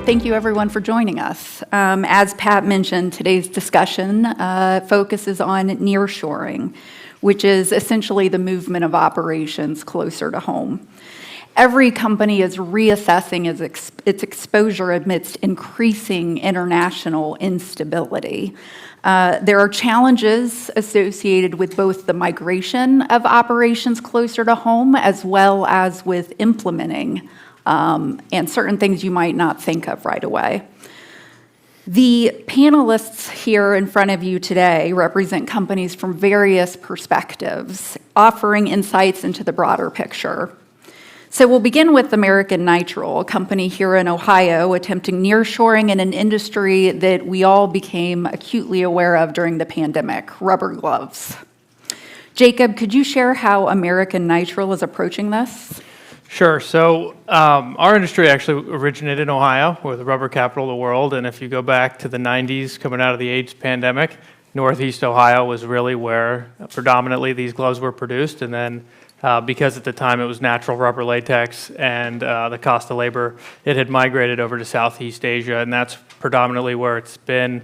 thank you everyone for joining us. As Pat mentioned, today's discussion focuses on nearshoring, which is essentially the movement of operations closer to home. Every company is reassessing its exposure amidst increasing international instability. There are challenges associated with both the migration of operations closer to home as well as with implementing and certain things you might not think of right away. The panelists here in front of you today represent companies from various perspectives, offering insights into the broader picture. So we'll begin with American Nitrile, a company here in Ohio attempting nearshoring in an industry that we all became acutely aware of during the pandemic, rubber gloves. Jacob, could you share how American Nitrile is approaching this? Sure. So our industry actually originated in Ohio. We're the rubber capital of the world. And if you go back to the 90s, coming out of the AIDS pandemic, Northeast Ohio was really where predominantly these gloves were produced. And then because at the time it was natural rubber latex and the cost of labor, it had migrated over to Southeast Asia. And that's predominantly where it's been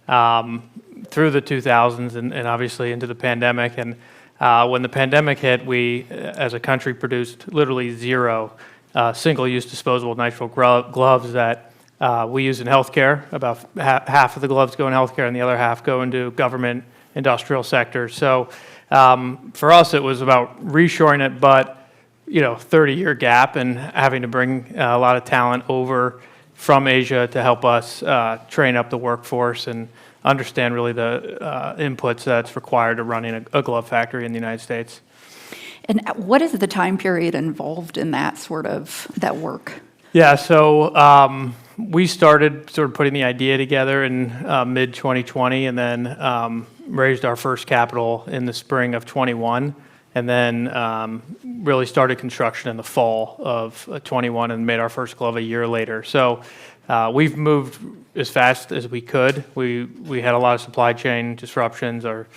through the 2000s and obviously into the pandemic. And when the pandemic hit, we, as a country, produced literally zero single-use disposable nitrile gloves that we use in healthcare. About half of the gloves go in healthcare, and the other half go into government, industrial sectors. So for us, it was about reshoring it, but 30-year gap and having to bring a lot of talent over from Asia to help us train up the workforce and understand really the inputs that's required to running a glove factory in the United States. And what is the time period involved in that that work? Yeah, so we started sort of putting the idea together in mid-2020 and then raised our first capital in the spring of 21 and then really started construction in the fall of 21 and made our first glove a year later. So we've moved as fast as we could. We had a lot of supply chain disruptions. Our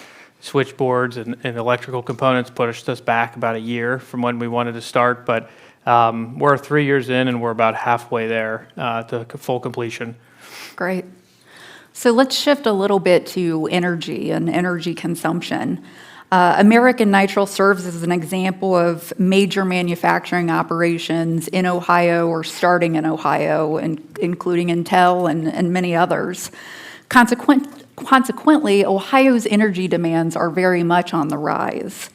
switchboards and electrical components pushed us back about a year from when we wanted to start. But we're 3 years in, and we're about halfway there to full completion. Great. So let's shift a little bit to energy and energy consumption. American Nitrile serves as an example of major manufacturing operations in Ohio or starting in Ohio, including Intel and many others. Consequently, Ohio's energy demands are very much on the rise.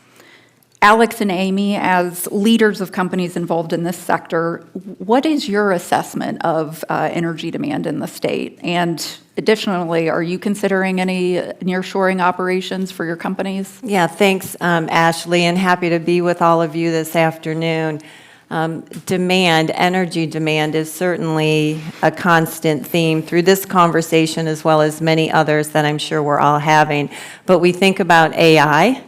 Alex and Amy, as leaders of companies involved in this sector, what is your assessment of energy demand in the state? And additionally, are you considering any nearshoring operations for your companies? Yeah, thanks, Ashley, and happy to be with all of you this afternoon. Energy demand is certainly a constant theme through this conversation as well as many others that I'm sure we're all having. But we think about AI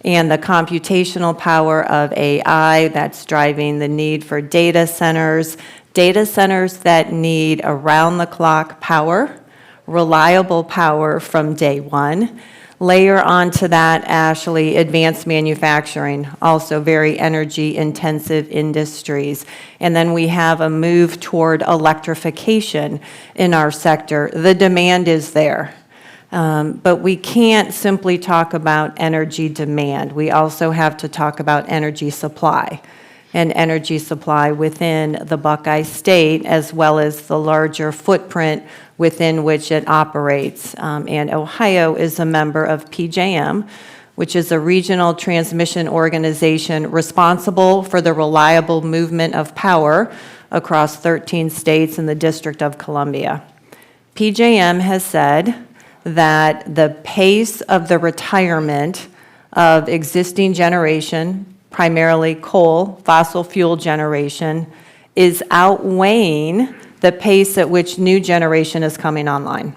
and the computational power of AI that's driving the need for data centers that need around-the-clock power, reliable power from day one. Layer onto that, Ashley, advanced manufacturing, also very energy-intensive industries. And then we have a move toward electrification in our sector. The demand is there. But we can't simply talk about energy demand. We also have to talk about energy supply and energy supply within the Buckeye State as well as the larger footprint within which it operates. And Ohio is a member of PJM, which is a regional transmission organization responsible for the reliable movement of power across 13 states and the District of Columbia. PJM has said that the pace of the retirement of existing generation, primarily coal, fossil fuel generation, is outweighing the pace at which new generation is coming online.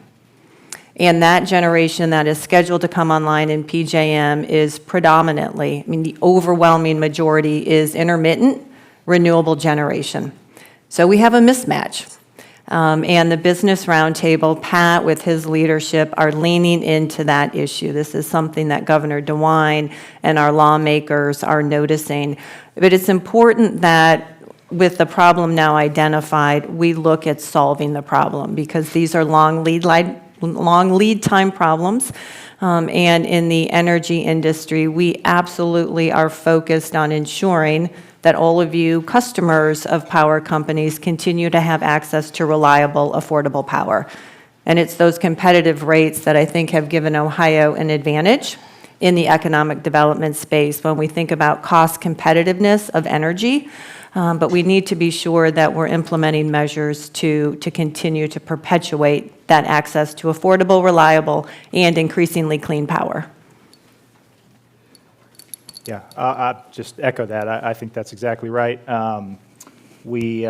And that generation that is scheduled to come online in PJM is predominantly, the overwhelming majority is intermittent renewable generation. So we have a mismatch. And the Business Roundtable, Pat, with his leadership, are leaning into that issue. This is something that Governor DeWine and our lawmakers are noticing. But it's important that with the problem now identified, we look at solving the problem, because these are long lead time problems. And in the energy industry, we absolutely are focused on ensuring that all of you customers of power companies continue to have access to reliable, affordable power. And it's those competitive rates that I think have given Ohio an advantage in the economic development space when we think about cost competitiveness of energy. But we need to be sure that we're implementing measures to continue to perpetuate that access to affordable, reliable, and increasingly clean power. Yeah, I just echo that. I think that's exactly right. We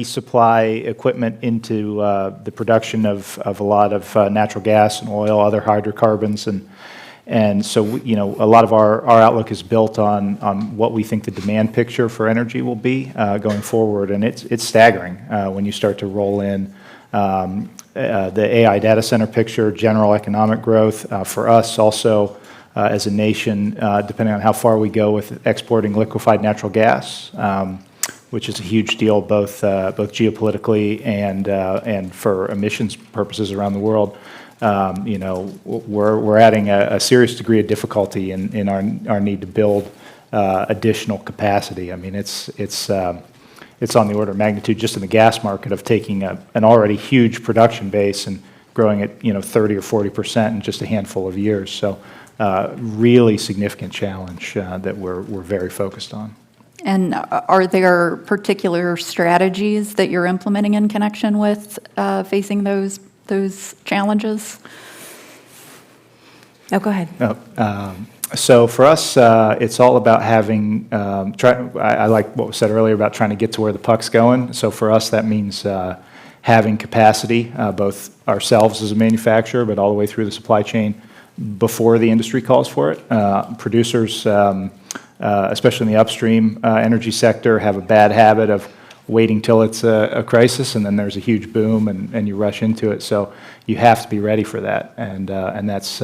supply equipment into the production of a lot of natural gas and oil, other hydrocarbons, and so a lot of our outlook is built on what we think the demand picture for energy will be going forward, and it's staggering when you start to roll in the AI data center picture, general economic growth for us also. As a nation, depending on how far we go with exporting liquefied natural gas, which is a huge deal both geopolitically and for emissions purposes around the world. We're adding a serious degree of difficulty in our need to build additional capacity. I mean, it's on the order of magnitude just in the gas market of taking an already huge production base and growing it 30 or 40% in just a handful of years. So. Really significant challenge that we're very focused on. And are there particular strategies that you're implementing in connection with facing those challenges? Oh, go ahead. So for us, it's all about having, I like what was said earlier about trying to get to where the puck's going. So for us, that means having capacity, both ourselves as a manufacturer, but all the way through the supply chain, before the industry calls for it. Producers, especially in the upstream energy sector, have a bad habit of waiting till it's a crisis, and then there's a huge boom, and you rush into it. So you have to be ready for that, and that's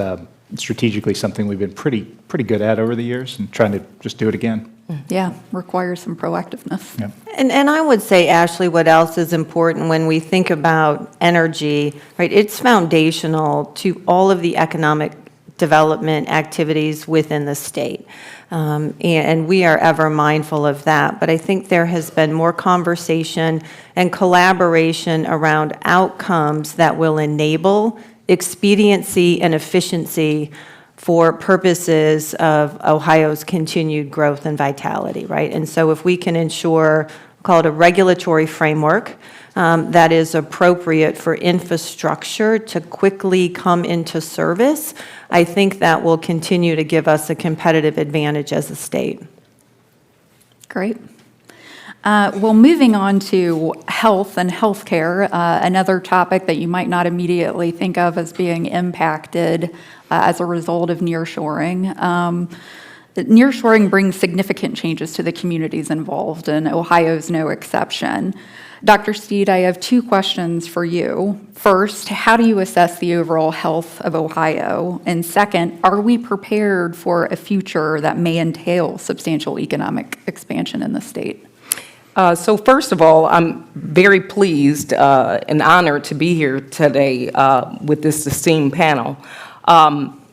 strategically something we've been pretty good at over the years, and trying to just do it again. Yeah, requires some proactiveness. Yep. And I would say, Ashley, what else is important when we think about energy, right? It's foundational to all of the economic development activities within the state. And we are ever mindful of that. But I think there has been more conversation and collaboration around outcomes that will enable expediency and efficiency for purposes of Ohio's continued growth and vitality, right? And so if we can ensure, call it a regulatory framework that is appropriate for infrastructure to quickly come into service, I think that will continue to give us a competitive advantage as a state. Great. Well, moving on to health and healthcare, another topic that you might not immediately think of as being impacted as a result of nearshoring. Nearshoring brings significant changes to the communities involved, and Ohio's no exception. Dr. Steed, I have two questions for you. First, how do you assess the overall health of Ohio? And second, are we prepared for a future that may entail substantial economic expansion in the state? So first of all, I'm very pleased and honored to be here today with this esteemed panel.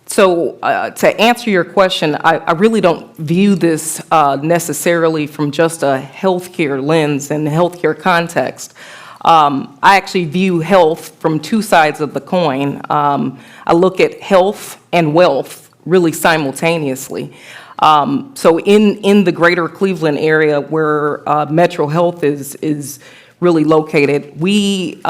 So to answer your question, I really don't view this necessarily from just a healthcare lens and healthcare context. I actually view health from two sides of the coin. I look at health and wealth really simultaneously. So in the greater Cleveland area where MetroHealth is really located, we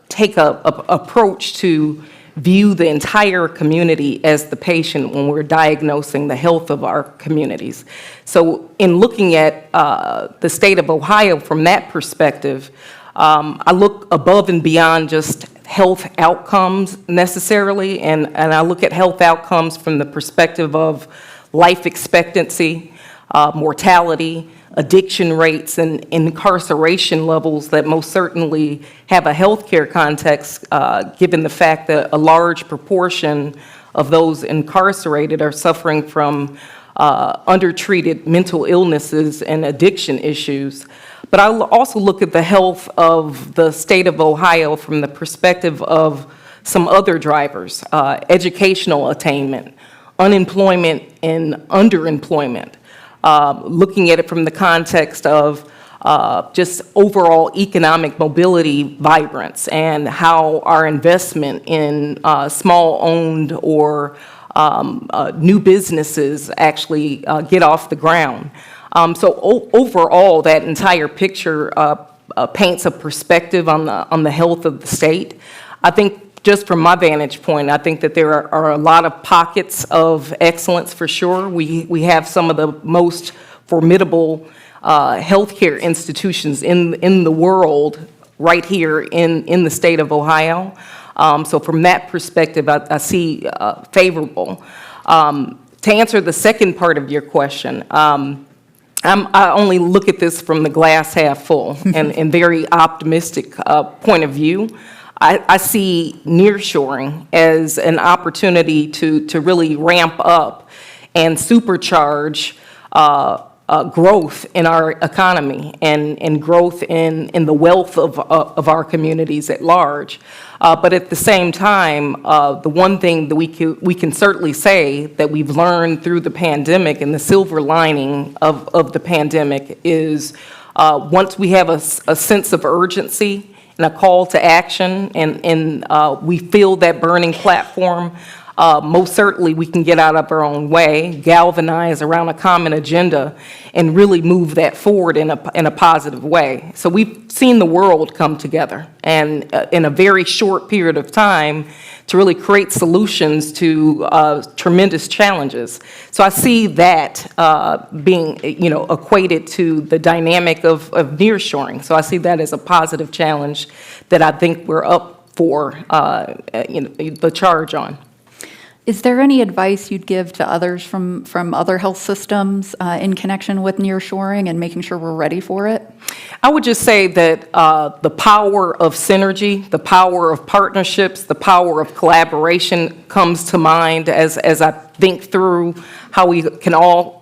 take a approach to view the entire community as the patient when we're diagnosing the health of our communities. So in looking at the state of Ohio from that perspective, I look above and beyond just health outcomes necessarily, and I look at health outcomes from the perspective of life expectancy, mortality, addiction rates, and incarceration levels that most certainly have a healthcare context, given the fact that a large proportion of those incarcerated are suffering from undertreated mental illnesses and addiction issues. But I also look at the health of the state of Ohio from the perspective of some other drivers, educational attainment, unemployment and underemployment, looking at it from the context of just overall economic mobility vibrance and how our investment in small-owned or new businesses actually get off the ground. Overall, that entire picture paints a perspective on the health of the state. I think just from my vantage point, I think that there are a lot of pockets of excellence for sure. We have some of the most formidable healthcare institutions in the world right here in the state of Ohio. So from that perspective, I see favorable. To answer the second part of your question, I only look at this from the glass half full and very optimistic point of view. I see nearshoring as an opportunity to really ramp up and supercharge growth in our economy and growth in the wealth of our communities at large. But at the same time, the one thing that we can certainly say that we've learned through the pandemic and the silver lining of the pandemic is once we have a sense of urgency and a call to action and we feel that burning platform, most certainly we can get out of our own way, galvanize around a common agenda, and really move that forward in a positive way. So we've seen the world come together, and in a very short period of time, to really create solutions to tremendous challenges. So I see that being, equated to the dynamic of nearshoring. So I see that as a positive challenge that I think we're up for, the charge on. Is there any advice you'd give to others from other health systems in connection with nearshoring and making sure we're ready for it? I would just say that the power of synergy, the power of partnerships, the power of collaboration comes to mind as I think through how we can all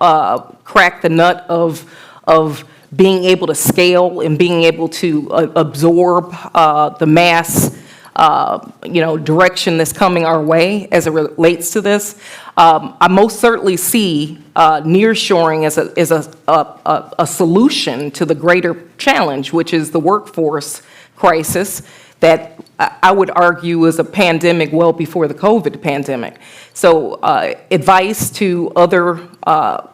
crack the nut of being able to scale and being able to absorb the mass direction that's coming our way as it relates to this. I most certainly see nearshoring as a solution to the greater challenge, which is the workforce crisis that I would argue is a pandemic well before the COVID pandemic. So advice to other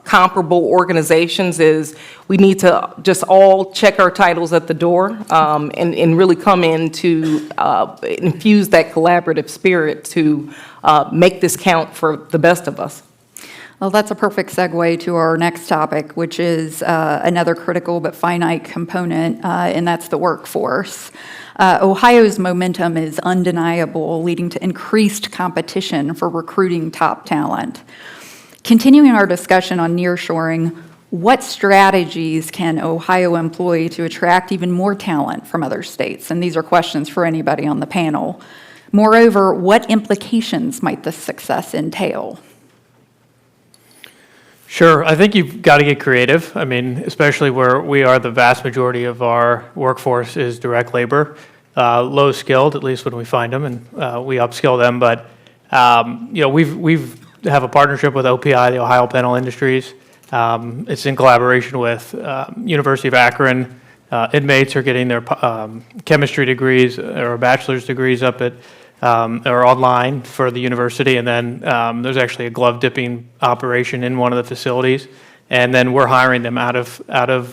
comparable organizations is we need to just all check our titles at the door and really come in to infuse that collaborative spirit to make this count for the best of us. Well, that's a perfect segue to our next topic, which is another critical but finite component, and that's the workforce. Ohio's momentum is undeniable, leading to increased competition for recruiting top talent. Continuing our discussion on nearshoring, what strategies can Ohio employ to attract even more talent from other states? And these are questions for anybody on the panel. Moreover, what implications might this success entail? Sure. I think you've got to get creative. I mean, especially where we are, the vast majority of our workforce is direct labor, low skilled, at least when we find them, and we upskill them. But we've have a partnership with OPI, the Ohio Panel Industries. It's in collaboration with University of Akron. Inmates are getting their chemistry degrees or bachelor's degrees up at or online for the university, and then there's actually a glove dipping operation in one of the facilities, and then we're hiring them out of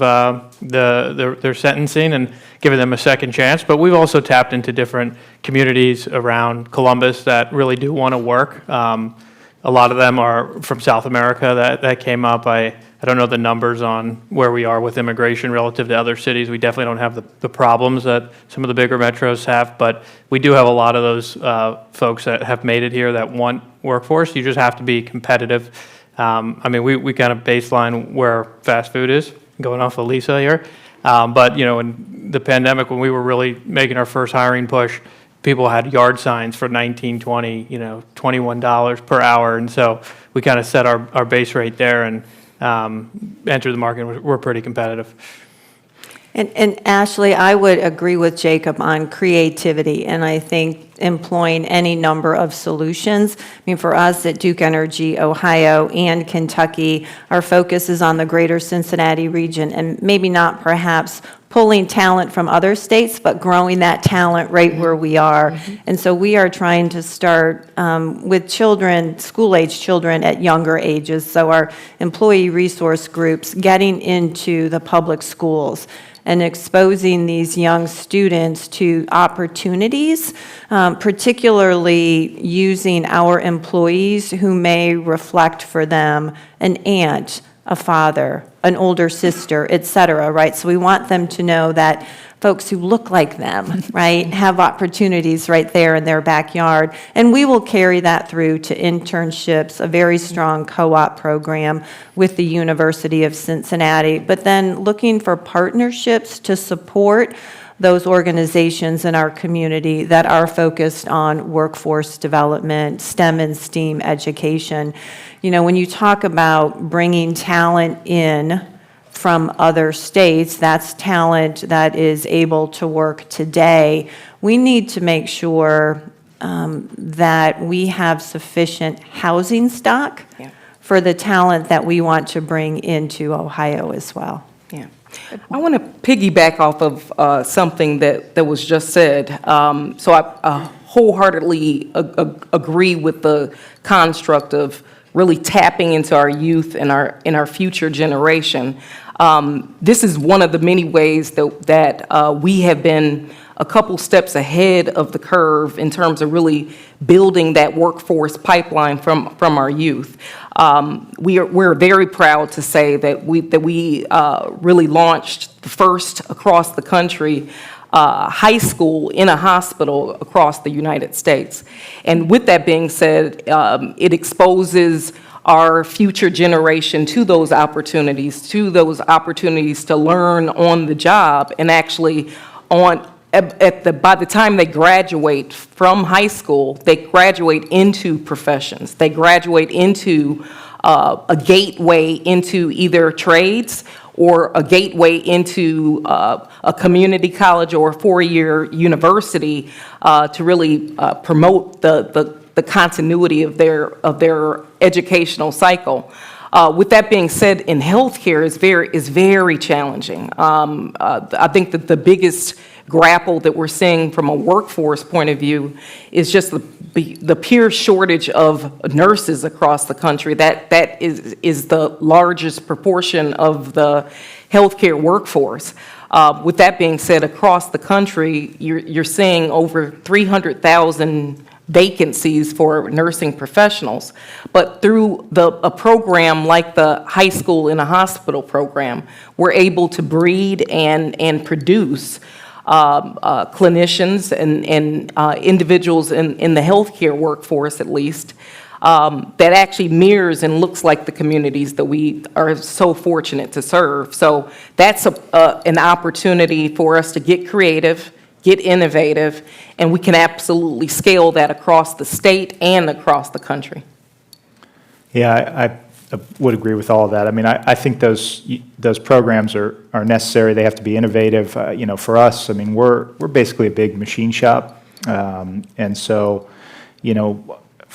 their sentencing and giving them a second chance. But we've also tapped into different communities around Columbus that really do want to work. A lot of them are from South America that came up. I don't know the numbers on where we are with immigration relative to other cities. We definitely don't have the problems that some of the bigger metros have, but we do have a lot of those folks that have made it here that want workforce. You just have to be competitive. I mean, we kind of baseline where fast food is, going off of Lisa here. But, in the pandemic, when we were really making our first hiring push, people had yard signs for 19, 20, $21 per hour. And so we kind of set our base rate there and entered the market. We're pretty competitive. And Ashley, I would agree with Jacob on creativity, and I think employing any number of solutions. I mean, for us at Duke Energy, Ohio, and Kentucky, our focus is on the greater Cincinnati region, and maybe not perhaps pulling talent from other states, but growing that talent right where we are. And so we are trying to start with children, school-age children at younger ages, so our employee resource groups getting into the public schools and exposing these young students to opportunities, particularly using our employees who may reflect for them an aunt, a father, an older sister, et cetera, right? So we want them to know that folks who look like them, right, have opportunities right there in their backyard. And we will carry that through to internships, a very strong co-op program with the University of Cincinnati, but then looking for partnerships to support those organizations in our community that are focused on workforce development, STEM and STEAM education. When you talk about bringing talent in from other states, that's talent that is able to work today. We need to make sure that we have sufficient housing stock for the talent that we want to bring into Ohio as well. Yeah. I want to piggyback off of something that was just said. So I wholeheartedly agree with the construct of really tapping into our youth and our future generation. This is one of the many ways that we have been a couple steps ahead of the curve in terms of really building that workforce pipeline from our youth. We're very proud to say that we really launched the first across the country high school in a hospital across the United States. And with that being said, it exposes our future generation to those opportunities to learn on the job, and actually by the time they graduate from high school, they graduate into professions. They graduate into a gateway into either trades or a gateway into a community college or a four-year university to really promote the continuity of their educational cycle. With that being said, in healthcare is very challenging. I think that the biggest grapple that we're seeing from a workforce point of view is just the pure shortage of nurses across the country. That is the largest proportion of the healthcare workforce. With that being said, across the country, you're seeing over 300,000 vacancies for nursing professionals. But through a program like the high school in a hospital program, we're able to breed and produce clinicians and individuals in the healthcare workforce, at least, that actually mirrors and looks like the communities that we are so fortunate to serve. So that's an opportunity for us to get creative, get innovative, and we can absolutely scale that across the state and across the country. Yeah, I would agree with all of that. I mean, I think those programs are necessary. They have to be innovative. For us, I mean, we're basically a big machine shop, and so,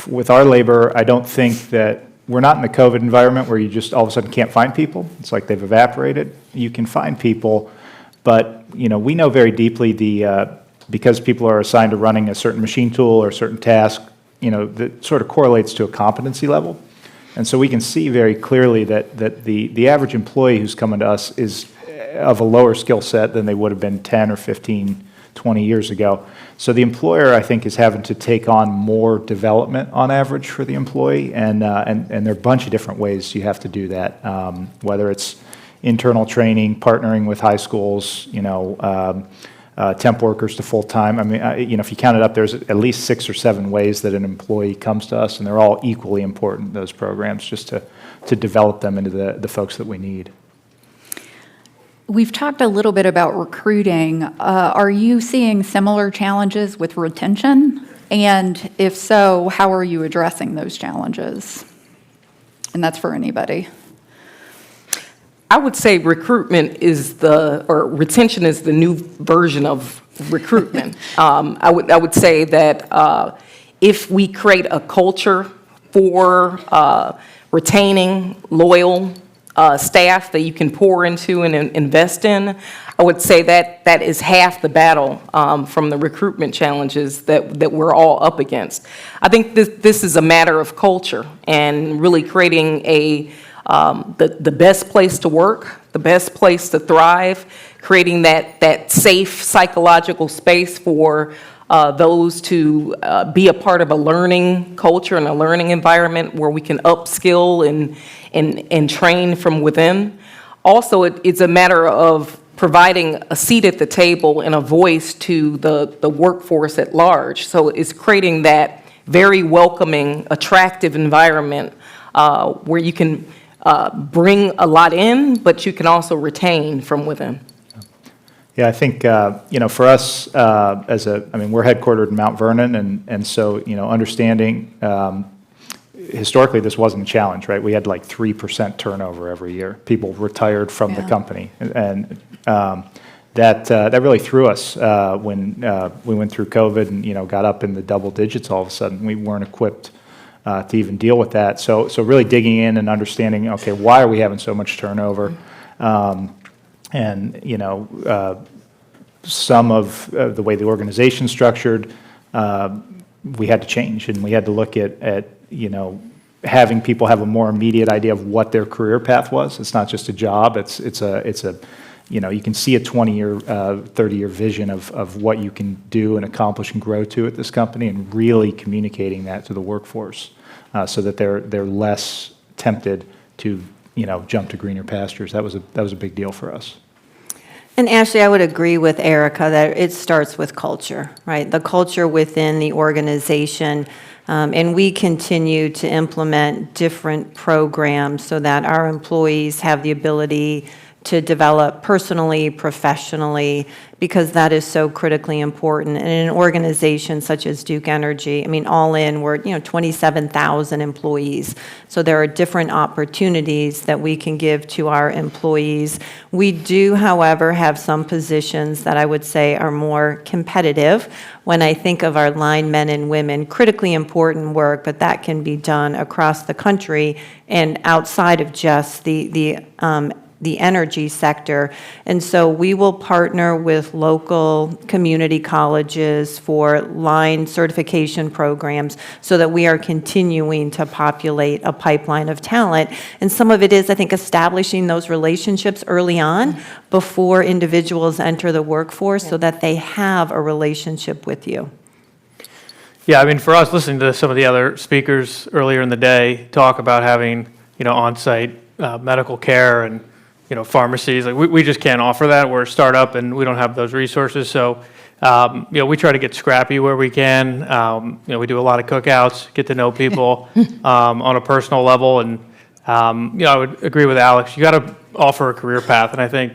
with our labor, I don't think that we're not in the COVID environment where you just all of a sudden can't find people. It's like they've evaporated. You can find people, but we know very deeply because people are assigned to running a certain machine tool or a certain task, that sort of correlates to a competency level. And so we can see very clearly that the average employee who's coming to us is of a lower skill set than they would have been 10 or 15, 20 years ago. So the employer, I think, is having to take on more development on average for the employee, and there are a bunch of different ways you have to do that, whether it's internal training, partnering with high schools, temp workers to full-time. I mean, if you count it up, there's at least 6 or 7 ways that an employee comes to us, and they're all equally important, those programs, just to develop them into the folks that we need. We've talked a little bit about recruiting. Are you seeing similar challenges with retention? And if so, how are you addressing those challenges? And that's for anybody. I would say recruitment or retention is the new version of recruitment. I would say that if we create a culture for retaining loyal staff that you can pour into and invest in, I would say that is half the battle from the recruitment challenges that we're all up against. I think this is a matter of culture and really creating the best place to work, the best place to thrive, creating that safe psychological space for those to be a part of a learning culture and a learning environment where we can upskill and train from within. Also, it's a matter of providing a seat at the table and a voice to the workforce at large. So it's creating that very welcoming, attractive environment where you can bring a lot in, but you can also retain from within. Yeah, I think, for us, we're headquartered in Mount Vernon, and so, understanding, historically, this wasn't a challenge, right? We had like 3% turnover every year. People retired from the company, and that really threw us when we went through COVID and, got up in the double digits all of a sudden. We weren't equipped to even deal with that. So really digging in and understanding, okay, why are we having so much turnover? And, some of the way the organization's structured, we had to change, and we had to look at having people have a more immediate idea of what their career path was. It's not just a job, it's a you can see a 20-year, 30-year vision of what you can do and accomplish and grow to at this company, and really communicating that to the workforce so that they're less tempted to jump to greener pastures. That was a big deal for us. And Ashley, I would agree with Airica that it starts with culture, right? The culture within the organization. And we continue to implement different programs so that our employees have the ability to develop personally, professionally, because that is so critically important. And in an organization such as Duke Energy, all in, we're 27,000 employees. So there are different opportunities that we can give to our employees. We do, however, have some positions that I would say are more competitive. When I think of our line men and women, critically important work, but that can be done across the country and outside of just the energy sector. And so we will partner with local community colleges for line certification programs so that we are continuing to populate a pipeline of talent. And some of it is, I think, establishing those relationships early on before individuals enter the workforce so that they have a relationship with you. Yeah, for us, listening to some of the other speakers earlier in the day talk about having, on-site medical care and pharmacies, like we just can't offer that. We're a startup and we don't have those resources. So, we try to get scrappy where we can. We do a lot of cookouts, get to know people on a personal level. And, I would agree with Alex. You got to offer a career path. And I think,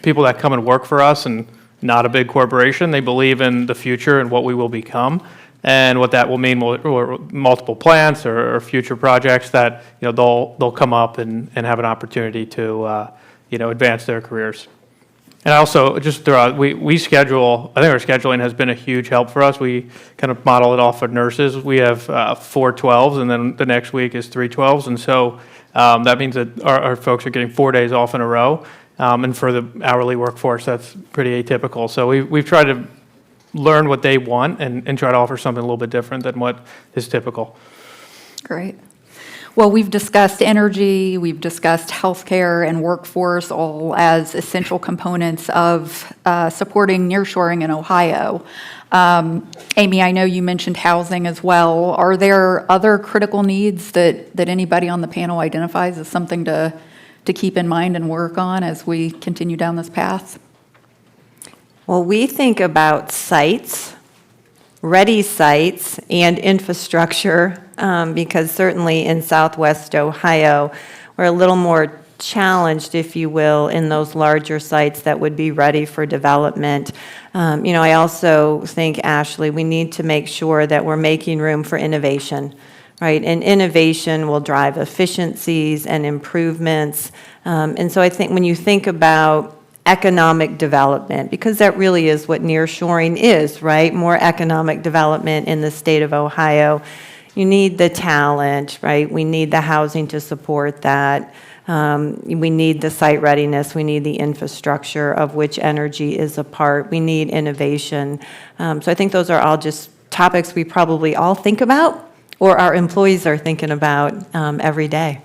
people that come and work for us and not a big corporation, they believe in the future and what we will become. And what that will mean, or multiple plants or future projects that, they'll come up and have an opportunity to, advance their careers. And I also just throw out, we schedule, I think our scheduling has been a huge help for us. We kind of model it off of nurses. We have 4 12s, and then the next week is 3 12s. And so that means that our folks are getting 4 days off in a row. And for the hourly workforce, that's pretty atypical. So we've tried to learn what they want and try to offer something a little bit different than what is typical. Great. Well, we've discussed energy, we've discussed healthcare and workforce, all as essential components of supporting nearshoring in Ohio. Amy, I know you mentioned housing as well. Are there other critical needs that anybody on the panel identifies as something to keep in mind and work on as we continue down this path? Well, we think about sites, ready sites, and infrastructure, because certainly in Southwest Ohio, we're a little more challenged, if you will, in those larger sites that would be ready for development. I also think, Ashley, we need to make sure that we're making room for innovation, right? And innovation will drive efficiencies and improvements. And so I think when you think about economic development, because that really is what nearshoring is, right? More economic development in the state of Ohio. You need the talent, right? We need the housing to support that. We need the site readiness. We need the infrastructure, of which energy is a part. We need innovation. So I think those are all just topics we probably all think about, or our employees are thinking about every day.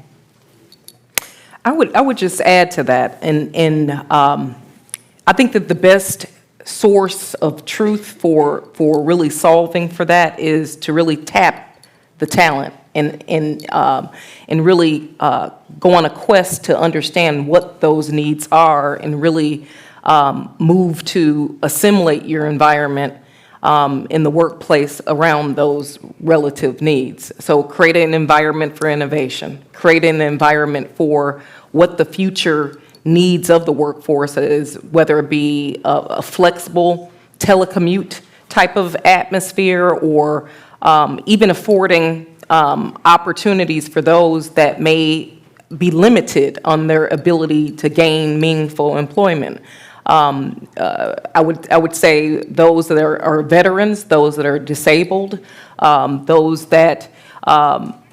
I would just add to that, and I think that the best source of truth for really solving for that is to really tap the talent and really go on a quest to understand what those needs are and really move to assimilate your environment in the workplace around those relative needs. So create an environment for innovation, create an environment for what the future needs of the workforce is, whether it be a flexible telecommute type of atmosphere or even affording opportunities for those that may be limited on their ability to gain meaningful employment. I would say those that are veterans, those that are disabled, those that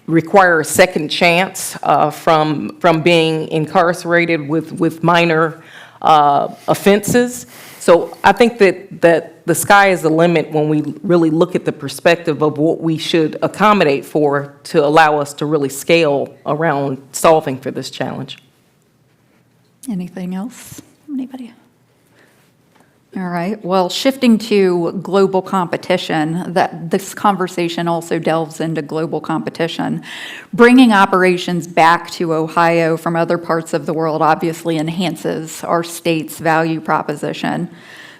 require a second chance from being incarcerated with minor offenses. So I think that the sky is the limit when we really look at the perspective of what we should accommodate for to allow us to really scale around solving for this challenge. Anything else? Anybody? All right. Well, shifting to global competition, that this conversation also delves into global competition. Bringing operations back to Ohio from other parts of the world obviously enhances our state's value proposition.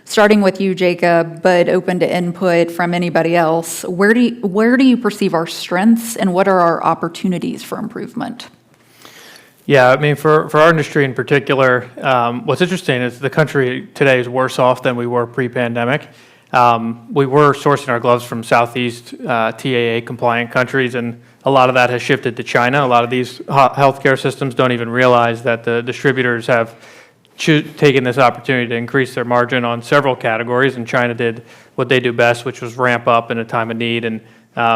Starting with you, Jacob, but open to input from anybody else, where do you perceive our strengths and what are our opportunities for improvement? Yeah, I mean, for our industry in particular, what's interesting is the country today is worse off than we were pre-pandemic. We were sourcing our gloves from Southeast TAA compliant countries, and a lot of that has shifted to China. A lot of these healthcare systems don't even realize that the distributors have taken this opportunity to increase their margin on several categories, and China did what they do best, which was ramp up in a time of need, and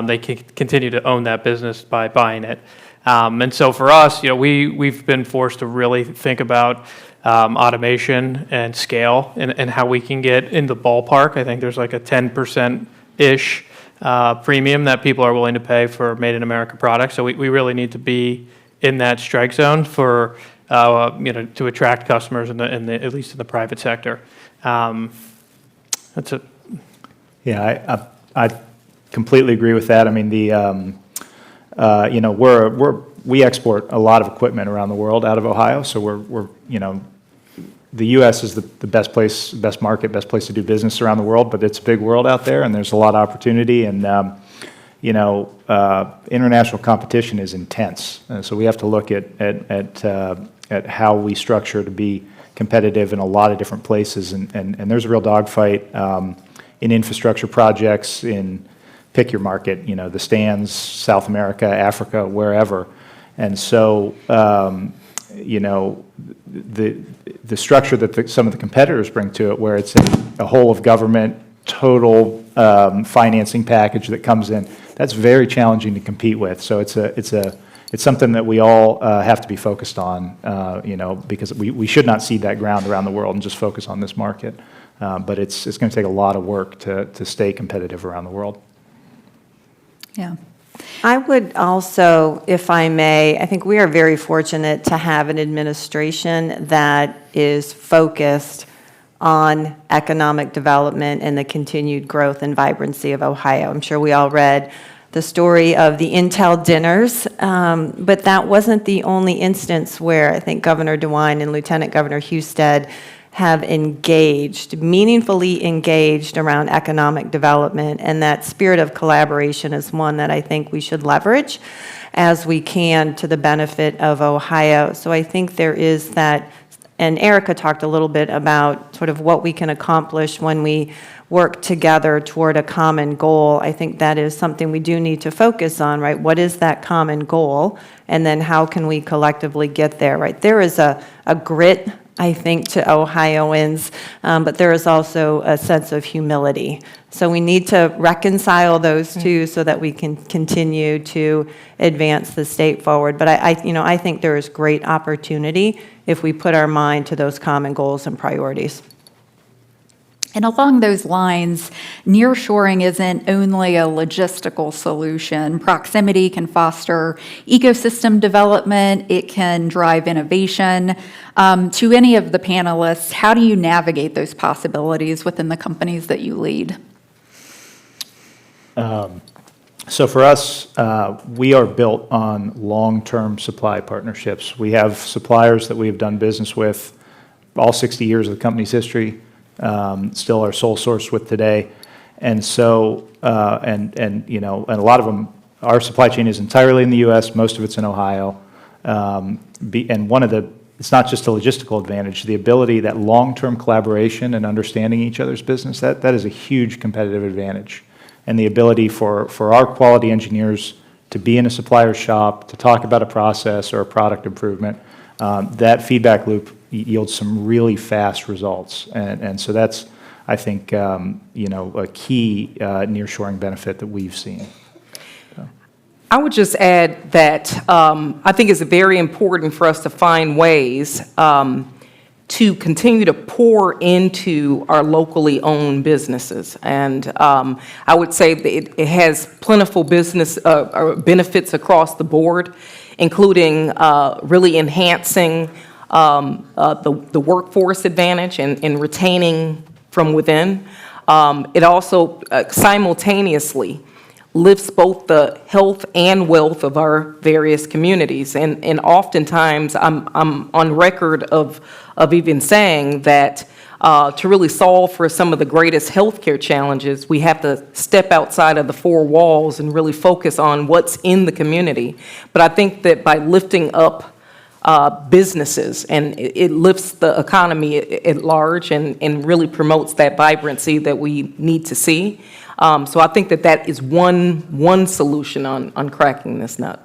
they continue to own that business by buying it. And so for us, we've been forced to really think about automation and scale and how we can get in the ballpark. I think there's like a 10%-ish premium that people are willing to pay for made in America products. So we really need to be in that strike zone for to attract customers at least in the private sector. That's it. Yeah, I completely agree with that. I mean, we export a lot of equipment around the world out of Ohio, so we're the U.S. is the best place, best market, best place to do business around the world, but it's a big world out there, and there's a lot of opportunity, and international competition is intense, and so we have to look at how we structure to be competitive in a lot of different places, and there's a real dogfight in infrastructure projects in pick your market, the stands, South America, Africa, wherever. And so, the structure that some of the competitors bring to it, where it's a whole of government, total financing package that comes in, that's very challenging to compete with. So it's something that we all have to be focused on, because we should not cede that ground around the world and just focus on this market. But it's going to take a lot of work to stay competitive around the world. Yeah. I would also, if I may, I think we are very fortunate to have an administration that is focused on economic development and the continued growth and vibrancy of Ohio. I'm sure we all read the story of the Intel dinners, but that wasn't the only instance where I think Governor DeWine and Lieutenant Governor Husted have meaningfully engaged around economic development, and that spirit of collaboration is one that I think we should leverage. as we can to the benefit of Ohio. So I think there is that, and Airica talked a little bit about sort of what we can accomplish when we work together toward a common goal. I think that is something we do need to focus on, right? What is that common goal? And then how can we collectively get there, right? There is a grit, I think, to Ohioans, but there is also a sense of humility. So we need to reconcile those two so that we can continue to advance the state forward. But I think there is great opportunity if we put our mind to those common goals and priorities. And along those lines, nearshoring isn't only a logistical solution. Proximity can foster ecosystem development. It can drive innovation. To any of the panelists, how do you navigate those possibilities within the companies that you lead? So for us, we are built on long-term supply partnerships. We have suppliers that we have done business with all 60 years of the company's history, still are sole source with today. And so, and a lot of them, our supply chain is entirely in the U.S., most of it's in Ohio. And it's not just a logistical advantage, the ability, that long-term collaboration and understanding each other's business, that is a huge competitive advantage. And the ability for our quality engineers to be in a supplier's shop, to talk about a process or a product improvement, that feedback loop yields some really fast results. And so that's, I think, a key nearshoring benefit that we've seen. I would just add that I think it's very important for us to find ways to continue to pour into our locally owned businesses. And I would say that it has plentiful business benefits across the board, including really enhancing the workforce advantage and retaining from within. It also simultaneously lifts both the health and wealth of our various communities. And oftentimes, I'm on record of even saying that to really solve for some of the greatest healthcare challenges, we have to step outside of the four walls and really focus on what's in the community. But I think that by lifting up businesses, and it lifts the economy at large and really promotes that vibrancy that we need to see. So I think that is one solution on cracking this nut.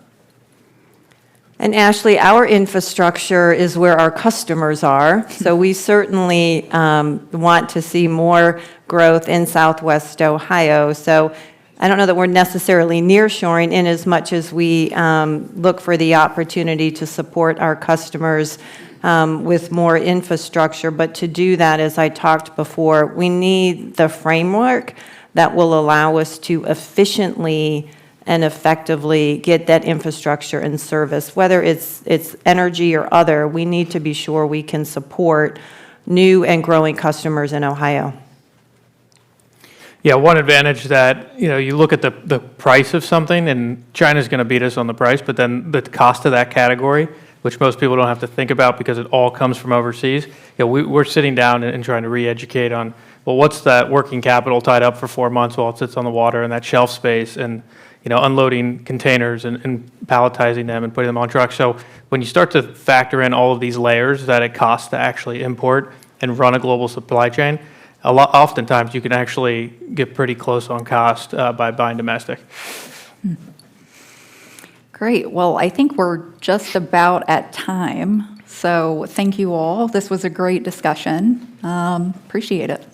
And Ashley, our infrastructure is where our customers are, so we certainly want to see more growth in Southwest Ohio. So I don't know that we're necessarily nearshoring in as much as we look for the opportunity to support our customers with more infrastructure. But to do that, as I talked before, we need the framework that will allow us to efficiently and effectively get that infrastructure in service. Whether it's energy or other, we need to be sure we can support new and growing customers in Ohio. Yeah, one advantage that, you look at the price of something, and China's going to beat us on the price, but then the cost of that category, which most people don't have to think about because it all comes from overseas, we're sitting down and trying to re-educate on, well, what's that working capital tied up for 4 months while it sits on the water and that shelf space, and unloading containers and palletizing them and putting them on trucks. So when you start to factor in all of these layers that it costs to actually import and run a global supply chain, oftentimes you can actually get pretty close on cost by buying domestic. Great. Well, I think we're just about at time. So thank you all. This was a great discussion. Appreciate it.